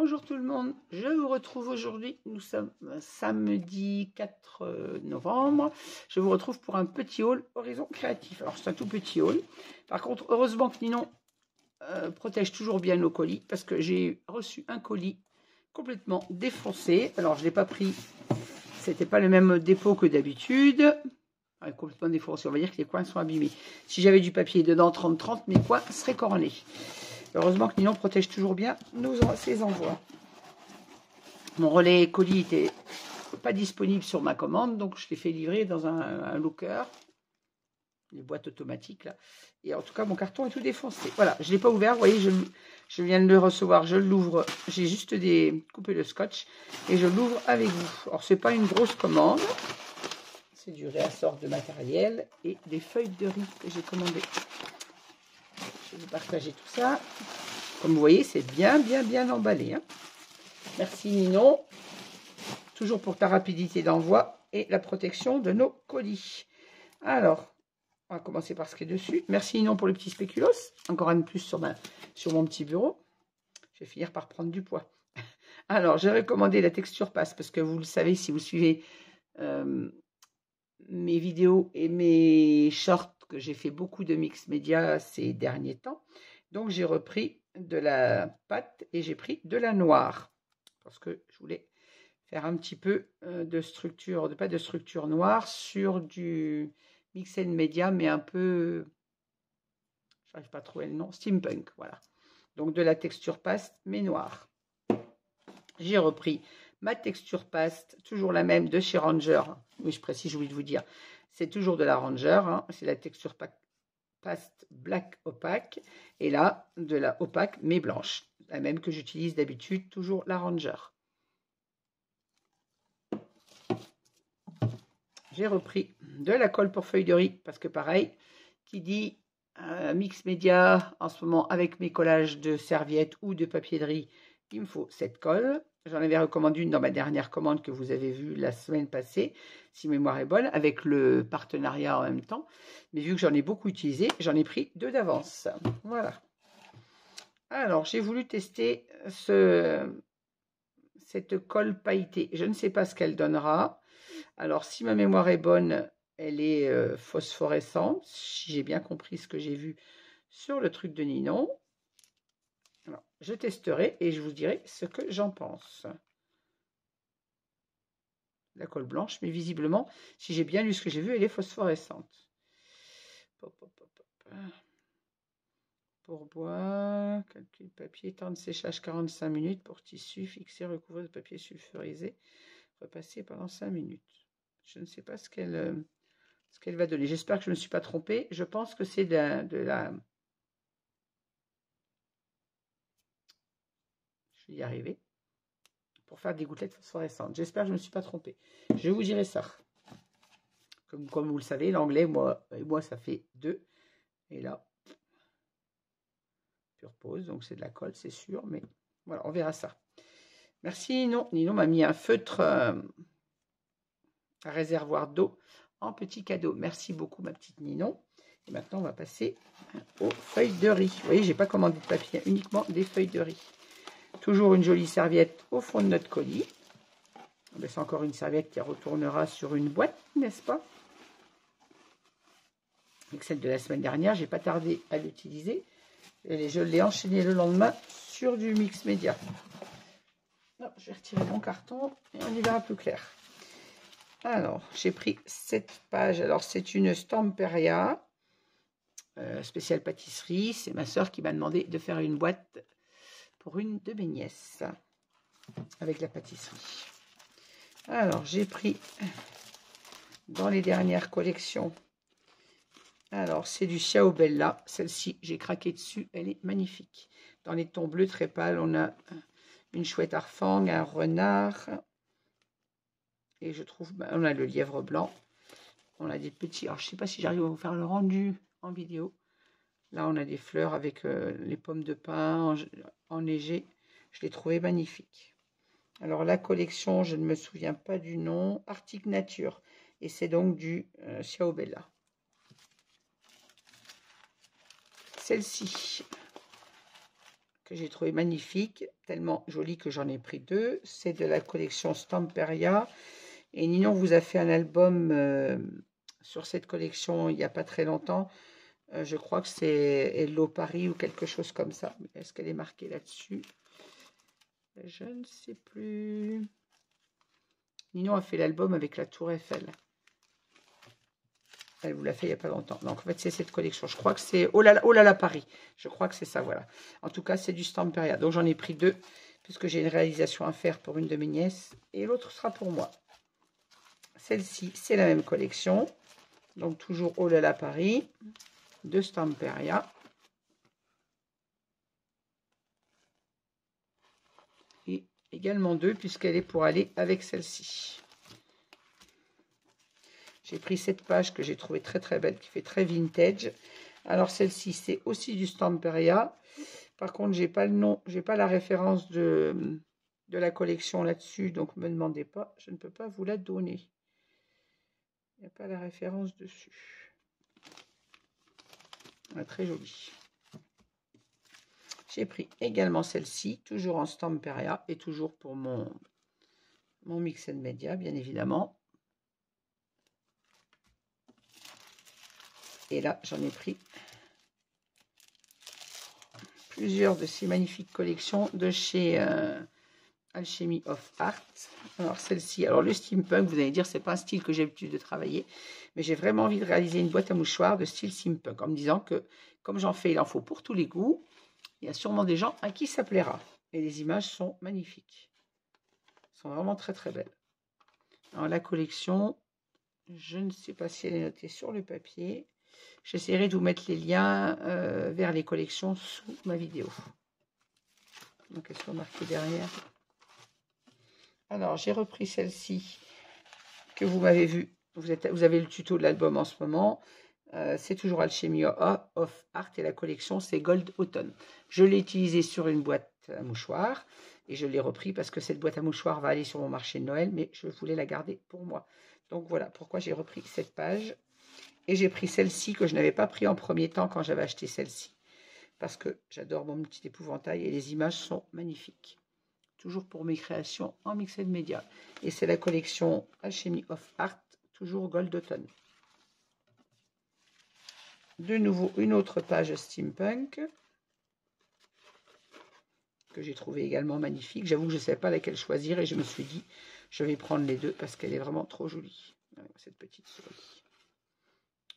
Bonjour tout le monde, je vous retrouve aujourd'hui, nous sommes samedi 4 novembre, je vous retrouve pour un petit haul Horizon Créatif. Alors c'est un tout petit haul, par contre heureusement que Ninon protège toujours bien nos colis, parce que j'ai reçu un colis complètement défoncé. Alors je ne l'ai pas pris, c'était pas le même dépôt que d'habitude, complètement défoncé, on va dire que les coins sont abîmés. Si j'avais du papier dedans 30-30, mes coins seraient cornés. Heureusement que Ninon protège toujours bien ses envois. Mon relais colis n'était pas disponible sur ma commande, donc je l'ai fait livrer dans un looker, les boîtes automatiques là. Et en tout cas, mon carton est tout défoncé. Voilà, je ne l'ai pas ouvert, vous voyez, je viens de le recevoir, je l'ouvre. J'ai juste coupé le scotch et je l'ouvre avec vous. Alors, ce n'est pas une grosse commande, c'est du réassort de matériel et des feuilles de riz que j'ai commandées. Je vais vous partager tout ça. Comme vous voyez, c'est bien emballé. Hein. Merci Ninon. Toujours pour ta rapidité d'envoi et la protection de nos colis. Alors, on va commencer par ce qui est dessus. Merci Ninon pour le petit spéculoos. Encore un de plus sur mon petit bureau. Je vais finir par prendre du poids. Alors, j'ai recommandé la texture passe parce que vous le savez, si vous suivez mes vidéos et mes shorts, que j'ai fait beaucoup de mix média ces derniers temps. Donc, j'ai repris de la pâte et j'ai pris de la noire. Parce que je voulais faire un petit peu de structure, pas de structure noire sur du mix média, mais un peu, je n'arrive pas à trouver le nom, steampunk, voilà. Donc, de la texture paste, mais noire. J'ai repris ma texture paste, toujours la même de chez Ranger. Oui, je précise, j'ai oublié de vous dire. C'est toujours de la Ranger. Hein. C'est la texture paste black opaque. Et là, de la opaque mais blanche. La même que j'utilise d'habitude, toujours la Ranger. J'ai repris de la colle pour feuilles de riz. Parce que pareil, qui dit mix média en ce moment avec mes collages de serviettes ou de papier de riz, il me faut cette colle. J'en avais recommandé une dans ma dernière commande que vous avez vue la semaine passée, si mémoire est bonne, avec le partenariat en même temps. Mais vu que j'en ai beaucoup utilisé, j'en ai pris 2 d'avance. Voilà. Alors, j'ai voulu tester cette colle pailletée. Je ne sais pas ce qu'elle donnera. Alors, si ma mémoire est bonne, elle est phosphorescente, si j'ai bien compris ce que j'ai vu sur le truc de Ninon. Alors, je testerai et je vous dirai ce que j'en pense. La colle blanche, mais visiblement, si j'ai bien lu ce que j'ai vu, elle est phosphorescente. Pourboire, calcul papier, temps de séchage 45 minutes pour tissu, fixer, recouvrir de papier sulfurisé, repasser pendant 5 minutes. Je ne sais pas ce qu'elle va donner. J'espère que je ne me suis pas trompée. Je pense que c'est de la... Je vais y arriver. Pour faire des gouttelettes phosphorescentes. J'espère que je ne me suis pas trompée. Je vous dirai ça. Comme vous le savez, l'anglais, moi, ça fait 2. Et là, pure pause. Donc, c'est de la colle, c'est sûr. Mais voilà, on verra ça. Merci Ninon. Ninon m'a mis un feutre à réservoir d'eau en petit cadeau. Merci beaucoup, ma petite Ninon. Et maintenant, on va passer aux feuilles de riz. Vous voyez, je n'ai pas commandé de papier, uniquement des feuilles de riz. Toujours une jolie serviette au fond de notre colis. C'est encore une serviette qui retournera sur une boîte, n'est-ce pas? Avec celle de la semaine dernière, j'ai pas tardé à l'utiliser. Et je l'ai enchaîné le lendemain sur du mix média. Je vais retirer mon carton et on y verra plus clair. Alors, j'ai pris cette page. Alors, c'est une Stamperia spéciale pâtisserie. C'est ma soeur qui m'a demandé de faire une boîte pour une de mes nièces avec la pâtisserie. Alors, j'ai pris dans les dernières collections. Alors, c'est du Ciao Bella. Celle-ci, j'ai craqué dessus. Elle est magnifique. Dans les tons bleus très pâles, on a une chouette harfang, un renard. Et je trouve, on a le lièvre blanc. On a des petits... Alors, je ne sais pas si j'arrive à vous faire le rendu en vidéo. Là, on a des fleurs avec les pommes de pin enneigées. Je l'ai trouvé magnifique. Alors, la collection, je ne me souviens pas du nom. Arctic Nature. Et c'est donc du Ciao Bella. Celle-ci, que j'ai trouvé magnifique, tellement joli que j'en ai pris 2. C'est de la collection Stamperia. Et Ninon vous a fait un album sur cette collection il n'y a pas très longtemps. Je crois que c'est Hello Paris ou quelque chose comme ça. Est-ce qu'elle est marquée là-dessus? Je ne sais plus. Ninon a fait l'album avec la Tour Eiffel. Elle vous l'a fait il n'y a pas longtemps. Donc en fait c'est cette collection. Je crois que c'est oh là là Paris. Je crois que c'est ça, voilà. En tout cas c'est du Stamperia. Donc j'en ai pris 2 puisque j'ai une réalisation à faire pour une de mes nièces. Et l'autre sera pour moi. Celle-ci c'est la même collection. Donc toujours oh là là Paris. De Stamperia. Et également 2 puisqu'elle est pour aller avec celle-ci. J'ai pris cette page que j'ai trouvée très très belle, qui fait très vintage. Alors celle-ci, c'est aussi du Stamperia. Par contre, j'ai pas le nom, j'ai pas la référence de la collection là-dessus, donc ne me demandez pas, je ne peux pas vous la donner. Il n'y a pas la référence dessus. Ah, très jolie. J'ai pris également celle-ci, toujours en Stamperia et toujours pour mon Mix and Media, bien évidemment. Et là, j'en ai pris plusieurs de ces magnifiques collections de chez Alchemy of Art. Alors celle-ci, alors le steampunk, vous allez dire, c'est pas un style que j'ai l'habitude de travailler, mais j'ai vraiment envie de réaliser une boîte à mouchoirs de style steampunk, en me disant que comme j'en fais, il en faut pour tous les goûts. Il y a sûrement des gens à qui ça plaira. Et les images sont magnifiques. Elles sont vraiment très très belles. Alors la collection, je ne sais pas si elle est notée sur le papier. J'essaierai de vous mettre les liens vers les collections sous ma vidéo. Donc elles sont marquées derrière. Alors j'ai repris celle-ci que vous m'avez vue. Vous avez le tuto de l'album en ce moment. C'est toujours Alchemy of Art et la collection c'est Gold Autumn. Je l'ai utilisé sur une boîte à mouchoirs et je l'ai repris parce que cette boîte à mouchoirs va aller sur mon marché de Noël, mais je voulais la garder pour moi. Donc voilà pourquoi j'ai repris cette page. Et j'ai pris celle-ci que je n'avais pas pris en premier temps quand j'avais acheté celle-ci. Parce que j'adore mon petit épouvantail et les images sont magnifiques. Toujours pour mes créations en Mix and Media. Et c'est la collection Alchemy of Art, toujours Gold Autumn. De nouveau, une autre page steampunk. Que j'ai trouvé également magnifique. J'avoue que je ne savais pas laquelle choisir et je me suis dit, je vais prendre les deux parce qu'elle est vraiment trop jolie. Cette petite souris.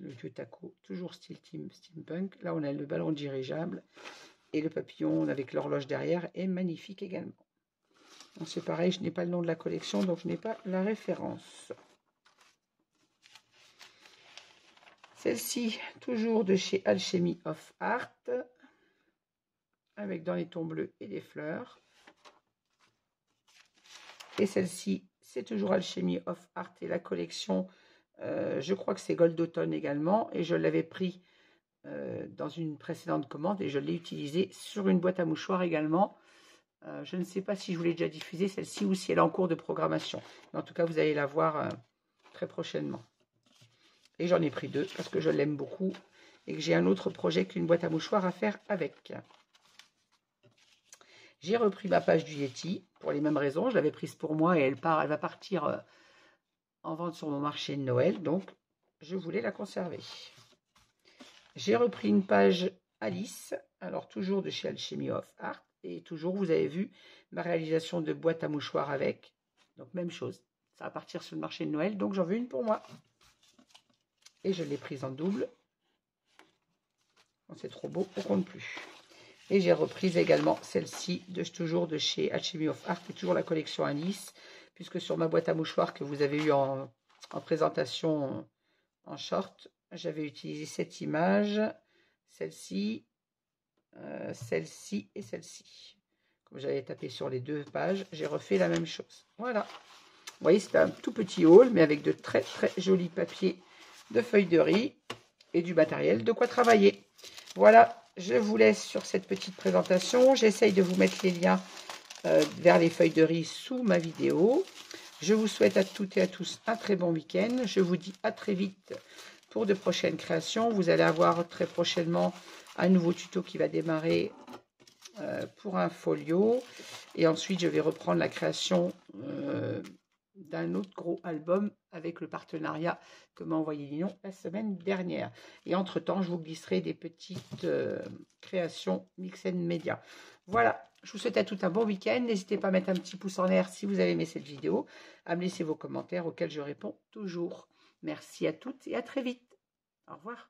Le vieux taco, toujours style steampunk. Là, on a le ballon dirigeable et le papillon avec l'horloge derrière est magnifique également. C'est pareil, je n'ai pas le nom de la collection, donc je n'ai pas la référence. Celle-ci, toujours de chez Alchemy of Art, avec dans les tons bleus et des fleurs. Et celle-ci, c'est toujours Alchemy of Art et la collection... je crois que c'est Gold Autumn également et je l'avais pris dans une précédente commande et je l'ai utilisé sur une boîte à mouchoirs également. Je ne sais pas si je vous l'ai déjà diffusée celle-ci ou si elle est en cours de programmation. Mais en tout cas, vous allez la voir très prochainement. Et j'en ai pris 2 parce que je l'aime beaucoup et que j'ai un autre projet qu'une boîte à mouchoirs à faire avec. J'ai repris ma page du Yeti pour les mêmes raisons. Je l'avais prise pour moi et elle va partir... en vente sur mon marché de Noël, donc je voulais la conserver. J'ai repris une page Alice, alors toujours de chez Alchemy of Art, et toujours vous avez vu ma réalisation de boîte à mouchoirs avec, donc même chose, ça va partir sur le marché de Noël, donc j'en veux une pour moi. Et je l'ai prise en double, c'est trop beau, on compte plus. Et j'ai repris également celle-ci, toujours de chez Alchemy of Art, et toujours la collection Alice, puisque sur ma boîte à mouchoirs que vous avez eu en présentation en short, j'avais utilisé cette image, celle-ci, celle-ci et celle-ci. Comme j'avais tapé sur les 2 pages, j'ai refait la même chose. Voilà. Vous voyez, c'est un tout petit haul, mais avec de très très jolis papiers de feuilles de riz et du matériel de quoi travailler. Voilà, je vous laisse sur cette petite présentation. J'essaye de vous mettre les liens vers les feuilles de riz sous ma vidéo. Je vous souhaite à toutes et à tous un très bon week-end. Je vous dis à très vite pour de prochaines créations. Vous allez avoir très prochainement un nouveau tuto qui va démarrer pour un folio. Et ensuite, je vais reprendre la création d'un autre gros album avec le partenariat que m'a envoyé Ninon la semaine dernière. Et entre-temps, je vous glisserai des petites créations Mix & Media. Voilà, je vous souhaite à tout un bon week-end. N'hésitez pas à mettre un petit pouce en l'air si vous avez aimé cette vidéo, à me laisser vos commentaires auxquels je réponds toujours. Merci à toutes et à très vite. Au revoir.